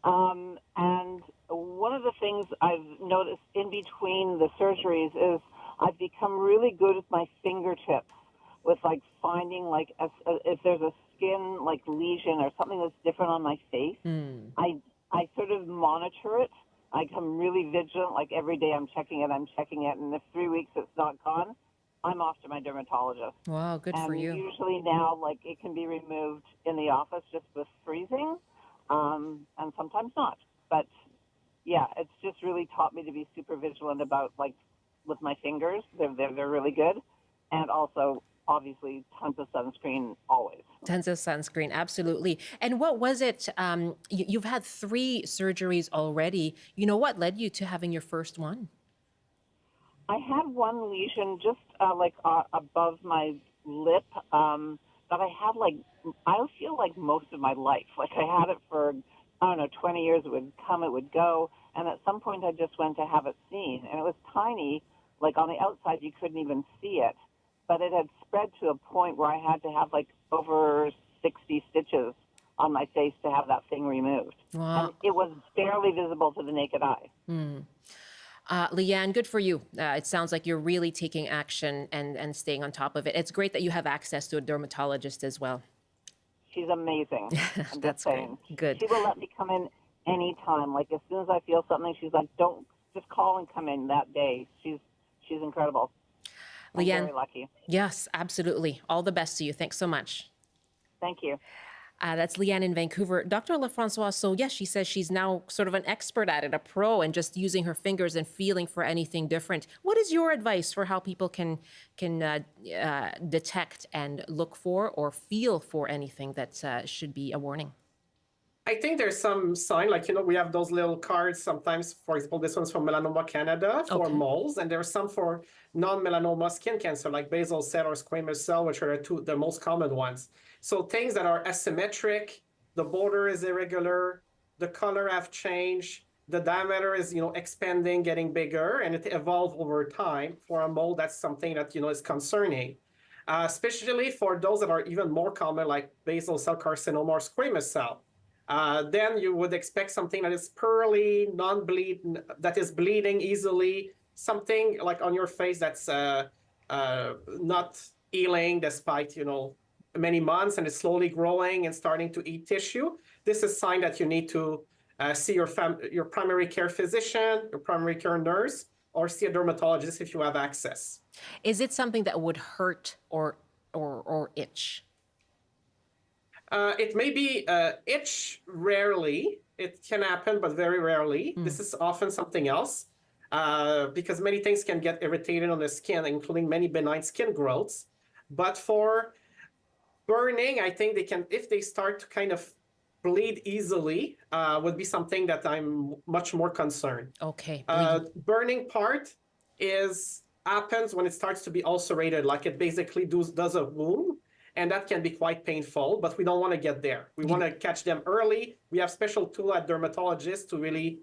And one of the things I've noticed in between the surgeries is I've become really good with my fingertips, with like finding like if there's a skin like lesion or something that's different on my face. I sort of monitor it. I become really vigilant, like every day I'm checking it, and if 3 weeks it's not gone, I'm off to my dermatologist. Wow, good for you. And usually now, like, it can be removed in the office just with freezing, and sometimes not. But, yeah, it's just really taught me to be super vigilant about, like, with my fingers. They're really good. And also, obviously, tons of sunscreen always. Tons of sunscreen, absolutely. And what was it? You've had 3 surgeries already. What led you to having your first one? I had one lesion just above my lip that I had I feel like most of my life. Like I had it for, 20 years. It would come, it would go. And at some point I just went to have it seen. And it was tiny. Like on the outside you couldn't even see it. But it had spread to a point where I had to have over 60 stitches on my face to have that thing removed. Wow. And it was barely visible to the naked eye. Leanne, good for you. It sounds like you're really taking action and staying on top of it. It's great that you have access to a dermatologist as well. She's amazing. I'm That's just saying. Good. She will let me come in anytime. Like as soon as I feel something, she's like, "Don't just call and come in that day." She's incredible. I'm Leanne, very lucky. Yes, absolutely. All the best to you. Thanks so much. Thank you. That's Leanne in Vancouver. Dr. Lefrancois, so yes, she says she's now sort of an expert at it, a pro, and just using her fingers and feeling for anything different. What is your advice for how people can detect and look for or feel for anything that should be a warning? I think there's some sign, we have those little cards sometimes. For example, this one's from Melanoma Canada for moles, and there's some for non-melanoma skin cancer, like basal cell or squamous cell, which are the most common ones. So things that are asymmetric, the border is irregular, the color have changed, the diameter is, expanding, getting bigger, and it evolves over time. For a mole, that's something that, is concerning. Especially for those that are even more common, like basal cell carcinoma or squamous cell. Then you would expect something that is pearly, non-bleeding, that is bleeding easily, something like on your face that's not healing despite, many months, and it's slowly growing and starting to eat tissue, this is a sign that you need to see your primary care physician, your primary care nurse, or see a dermatologist if you have access. Is it something that would hurt or itch? It may be itch rarely. It can happen, but very rarely. This is often something else because many things can get irritated on the skin, including many benign skin growths. But for burning, I think they can, if they start to kind of bleed easily, would be something that I'm much more concerned. Okay. Burning part happens when it starts to be ulcerated, like it basically does a wound. And that can be quite painful, but we don't want to get there. We want to catch them early. We have special tools at dermatologists to really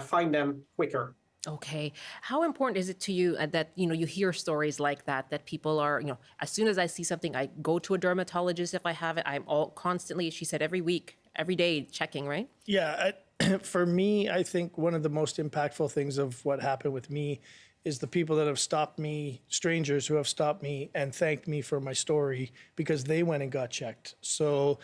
find them quicker. Okay. How important is it to you that, you hear stories like that people are, as soon as I see something, I go to a dermatologist if I have it. I'm constantly, she said, every week, every day checking, right? Yeah. For me, I think one of the most impactful things of what happened with me is the people that have stopped me, strangers who have stopped me and thanked me for my story because they went and got checked. So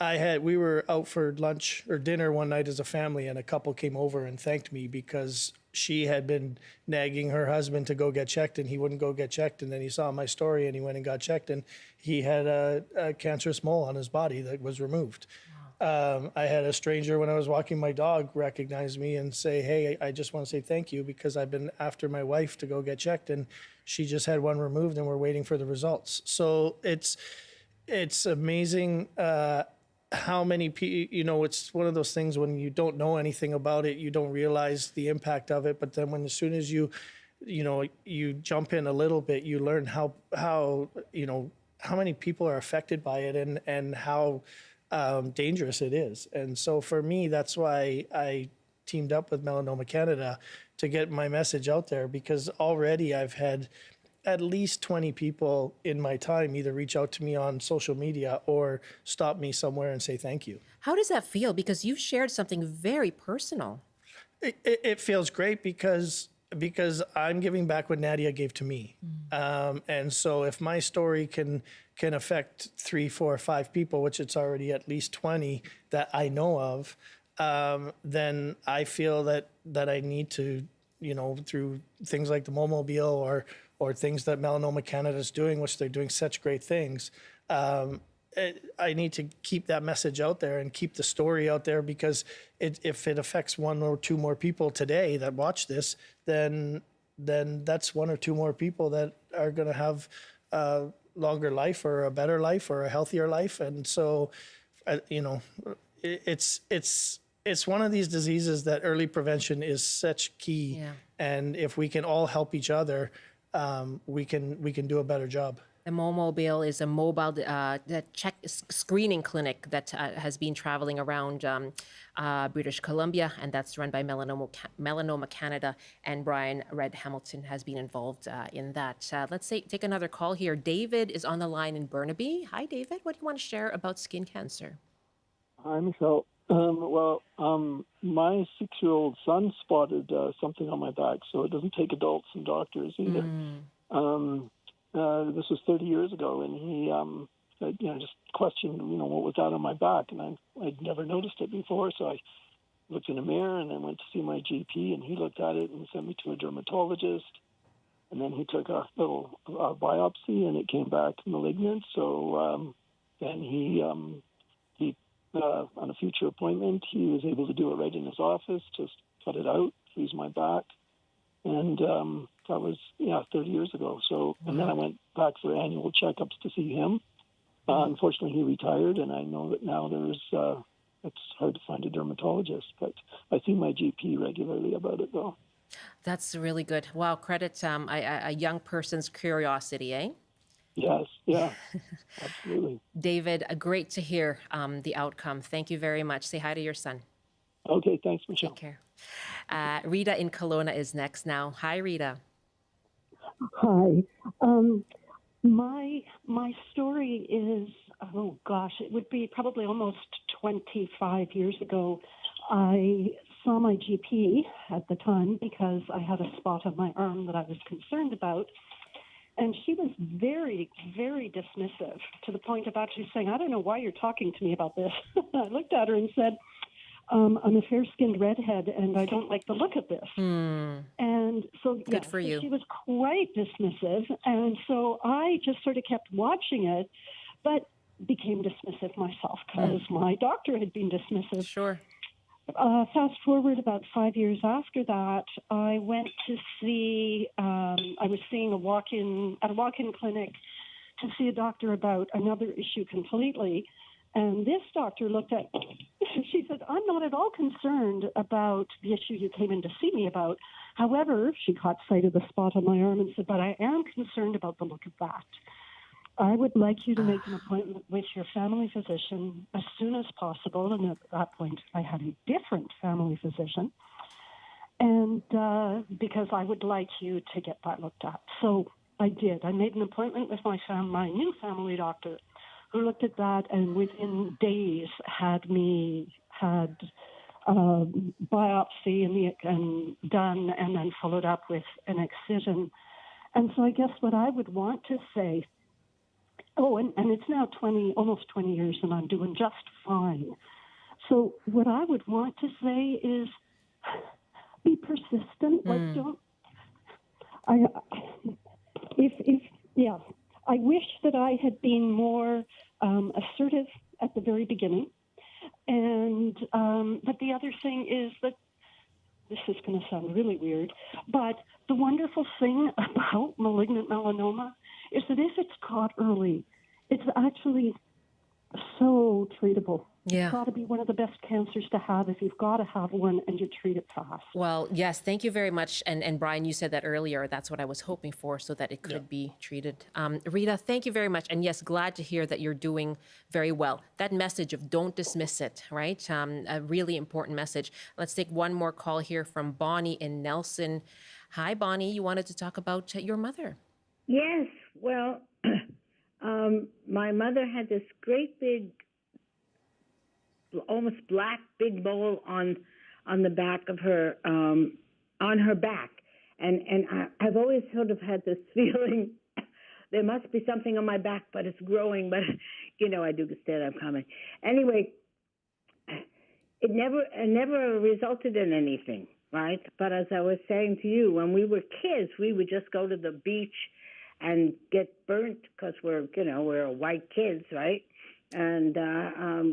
we were out for lunch or dinner one night as a family, and a couple came over and thanked me because she had been nagging her husband to go get checked, and he wouldn't go get checked. And then he saw my story and he went and got checked, and he had a cancerous mole on his body that was removed. I had a stranger when I was walking my dog recognize me and say, "Hey, I just want to say thank you because I've been after my wife to go get checked, and she just had one removed and we're waiting for the results." So it's amazing how many people, it's one of those things when you don't know anything about it, you don't realize the impact of it. But then as soon as you jump in a little bit, you learn how many people are affected by it and how dangerous it is. And so for me, that's why I teamed up with Melanoma Canada to get my message out there, because already I've had at least 20 people in my time either reach out to me on social media or stop me somewhere and say thank you. How does that feel? Because you've shared something very personal. It feels great because I'm giving back what Nadia gave to me. And so if my story can affect 3, 4, 5 people, which it's already at least 20 that I know of, then I feel that I need to, through things like the Momobile or things that Melanoma Canada is doing, which they're doing such great things, I need to keep that message out there and keep the story out there, because if it affects 1 or 2 more people today that watch this, then that's 1 or 2 more people that are going to have a longer life or a better life or a healthier life. And so, it's one of these diseases that early prevention is such key. Yeah. And if we can all help each other, we can do a better job. The Momobile is a mobile screening clinic that has been traveling around British Columbia, and that's run by Melanoma Canada, and Brian Red Hamilton has been involved in that. Let's take another call here. David is on the line in Burnaby. Hi, David. What do you want to share about skin cancer? Hi, Michelle. My 6-year-old son spotted something on my back, so it doesn't take adults and doctors either. This was 30 years ago, and he, just questioned, what was that on my back, and I'd never noticed it before, so I looked in a mirror and then went to see my GP, and he looked at it and sent me to a dermatologist, and then he took a little biopsy, and it came back malignant, so then he on a future appointment, he was able to do it right in his office, just cut it out, freeze my back. And that was, 30 years ago. So, and then I went back for annual checkups to see him. Unfortunately, he retired, and I know that now it's hard to find a dermatologist, but I see my GP regularly about it, though. That's really good. Wow, credit a young person's curiosity, eh? Yes, yeah, absolutely. David, great to hear the outcome. Thank you very much. Say hi to your son. Okay, thanks, Michelle. Take care. Rita in Kelowna is next now. Hi, Rita. Hi. My story is, it would be probably almost 25 years ago. I saw my GP at the time because I had a spot on my arm that I was concerned about. And she was very, very dismissive to the point of actually saying, I don't know why you're talking to me about this. I looked at her and said, I'm a fair-skinned redhead, and I don't like the look of this. And so, Good for you. She was quite dismissive. And so I just sort of kept watching it, but became dismissive myself because my doctor had been dismissive. Sure. Fast forward about 5 years after that, I went to see, I was seeing at a walk-in clinic to see a doctor about another issue completely. And this doctor looked at, she said, I'm not at all concerned about the issue you came in to see me about. However, she caught sight of the spot on my arm and said, but I am concerned about the look of that. I would like you to make an appointment with your family physician as soon as possible. And at that point, I had a different family physician. And because I would like you to get that looked at. So I did. I made an appointment with my new family doctor, who looked at that and within days had biopsy and done and then followed up with an excision. And so I guess what I would want to say, and it's now almost 20 years and I'm doing just fine. So what I would want to say is be persistent. Like I wish that I had been more assertive at the very beginning. And but the other thing is that this is going to sound really weird, but the wonderful thing about malignant melanoma is that if it's caught early, it's actually so treatable. Yeah. It's got to be one of the best cancers to have if you've got to have one and you treat it fast. Well, yes, thank you very much. And Brian, you said that earlier. That's what I was hoping for, so that it could be treated. Rita, thank you very much. And yes, glad to hear that you're doing very well. That message of don't dismiss it, right? A really important message. Let's take one more call here from Bonnie in Nelson. Hi, Bonnie. You wanted to talk about your mother. Yes. Well, my mother had this great big, almost black big mole on the back of her, on her back. And I've always sort of had this feeling there must be something on my back, but it's growing. But, I do understand I'm coming. Anyway, it never resulted in anything, right? But as I was saying to you, when we were kids, we would just go to the beach and get burnt because we're white kids, right? And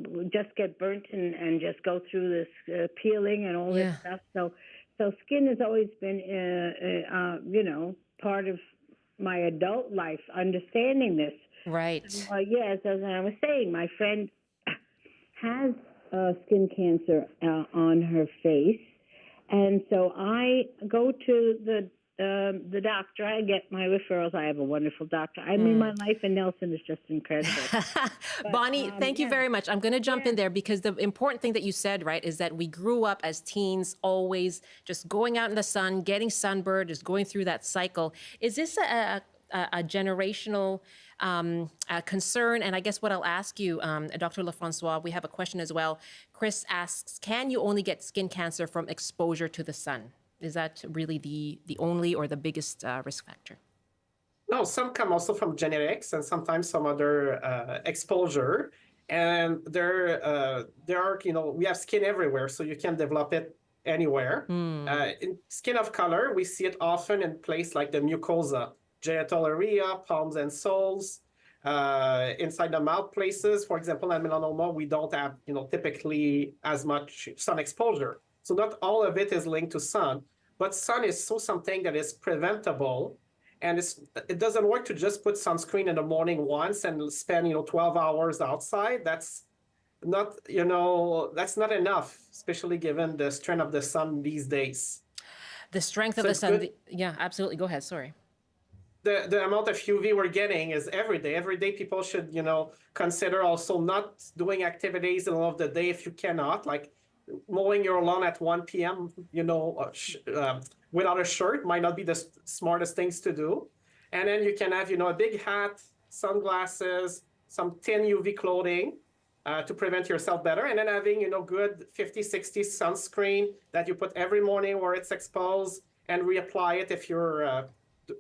we just get burnt and just go through this peeling and all this stuff. So skin has always been, part of my adult life, understanding this. Right. Yes, as I was saying, my friend has skin cancer on her face. And so I go to the doctor. I get my referrals. I have a wonderful doctor. I mean, my life in Nelson is just incredible. But, Bonnie, thank you very much. I'm going to jump in there because the important thing that you said, right, is that we grew up as teens always just going out in the sun, getting sunburned, just going through that cycle. Is this a generational concern? And I guess what I'll ask you, Dr. Lefrancois, we have a question as well. Chris asks, can you only get skin cancer from exposure to the sun? Is that really the only or the biggest risk factor? No, some come also from genetics and sometimes some other exposure. And there are, we have skin everywhere, so you can develop it anywhere. In skin of color, we see it often in places like the mucosa, genital area, palms and soles. Inside the mouth places, for example, in melanoma, we don't have, typically as much sun exposure. So not all of it is linked to sun, but sun is something that is preventable. And it doesn't work to just put sunscreen in the morning once and spend, 12 hours outside. That's not, that's not enough, especially given the strength of the sun these days. The strength of the sun. Yeah, absolutely. Go ahead. Sorry. The amount of UV we're getting is every day. Every day people should, consider also not doing activities in the middle of the day if you cannot, like mowing your lawn at 1 p.m., without a shirt might not be the smartest things to do. And then you can have, a big hat, sunglasses, some thin UV clothing to prevent yourself better. And then having, good 50, 60 sunscreen that you put every morning where it's exposed and reapply it if you're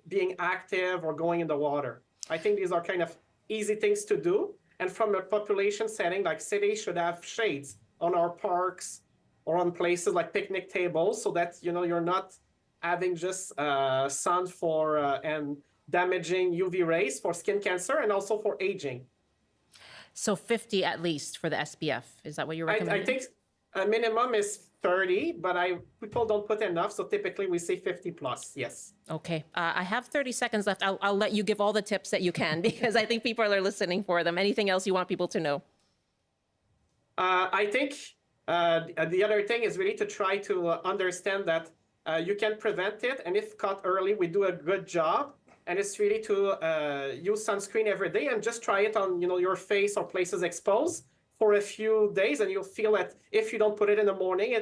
being active or going in the water. I think these are kind of easy things to do. And from a population setting, like cities should have shades on our parks or on places like picnic tables, so that you're not having just sun for and damaging UV rays for skin cancer and also for aging. So 50 at least for the SPF. Is that what you're recommending? I think a minimum is 30, but people don't put enough, so typically we say 50 plus. Yes. Okay. I have 30 seconds left. I'll let you give all the tips that you can because I think people are listening for them. Anything else you want people to know? I think the other thing is really to try to understand that you can prevent it, and if caught early, we do a good job. And it's really to use sunscreen every day and just try it on your face or places exposed for a few days, and you'll feel that if you don't put it in the morning,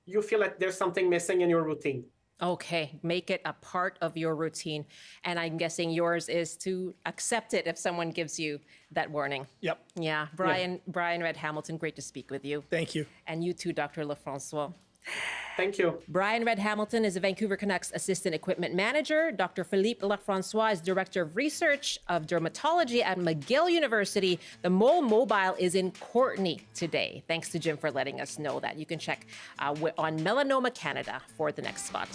you feel like there's something missing in your routine. Okay, make it a part of your routine. And I'm guessing yours is to accept it if someone gives you that warning. Yep. Yeah. Brian Red Hamilton, great to speak with you. Thank you. And you too, Dr. Lefrancois. Thank you. Brian Red Hamilton is a Vancouver Canucks Assistant Equipment Manager. Dr. Philippe Lefrancois is Director of Research of Dermatology at McGill University. The Mole Mobile is in Courtenay today. Thanks to Jim for letting us know that. You can check on Melanoma Canada for the next spot.